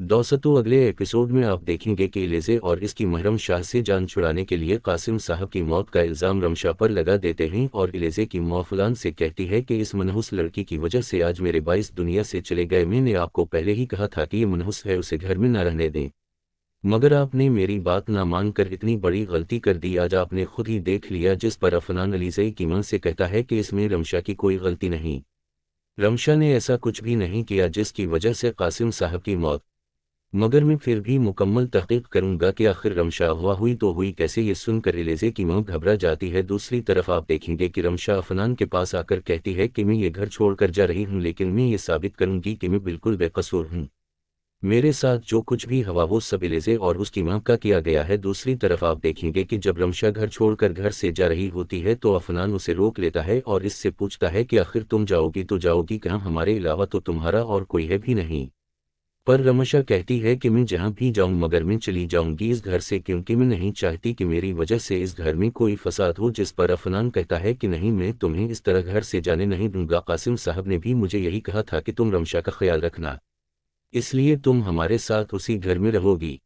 दोस्तों अगले एपिसोड में आप देखेंगे कि इलिज़े और इसकी महरम शाह से जान छुड़ाने के लिए कासिम साहब की मौत का इल्ज़ाम रमशा पर लगा देते हैं और इलिज़े की माँ फलान से कहती है कि इस मनहूस लड़की की वजह से आज मेरे बाइस दुनिया से चले गए। मैंने आपको पहले ही कहा था कि ये मनहूस है, उसे घर में न रहने दें, मगर आपने मेरी बात ना मानकर इतनी बड़ी गलती कर दी। आज आपने खुद ही देख लिया। जिस पर अफनान इलिज़े की मां से कहता है कि इसमें रमशा की कोई गलती नहीं, रमशा ने ऐसा कुछ भी नहीं किया जिसकी वजह से कासिम साहब की मौत, मगर मैं फिर भी मुकम्मल तहकीक करूंगा कि आखिर रमशा अगवा हुई तो हुई कैसे। ये सुनकर इलिज़े की मां घबरा जाती है। दूसरी तरफ आप देखेंगे कि रमशा अफनान के पास आकर कहती है कि मैं ये घर छोड़कर जा रही हूं, लेकिन मैं ये साबित करूंगी कि मैं बिल्कुल बेकसूर हूं, मेरे साथ जो कुछ भी हुआ वो सब इलिज़े और उसकी मां का किया गया है। दूसरी तरफ आप देखेंगे कि जब रमशा घर छोड़कर घर से जा रही होती है तो अफनान उसे रोक लेता है और इससे पूछता है कि आखिर तुम जाओगी तो जाओगी कहाँ, हमारे अलावा तो तुम्हारा और कोई है भी नहीं। पर रमशा कहती है कि मैं जहाँ भी जाऊँ मगर मैं चली जाऊंगी इस घर से, क्योंकि मैं नहीं चाहती कि मेरी वजह से इस घर में कोई फसाद हो। जिस पर अफनान कहता है कि नहीं, मैं तुम्हें इस तरह घर से जाने नहीं दूंगा। कासिम साहब ने भी मुझे यही कहा था कि तुम रमशा का ख्याल रखना, इसलिए तुम हमारे साथ उसी घर में रहोगी।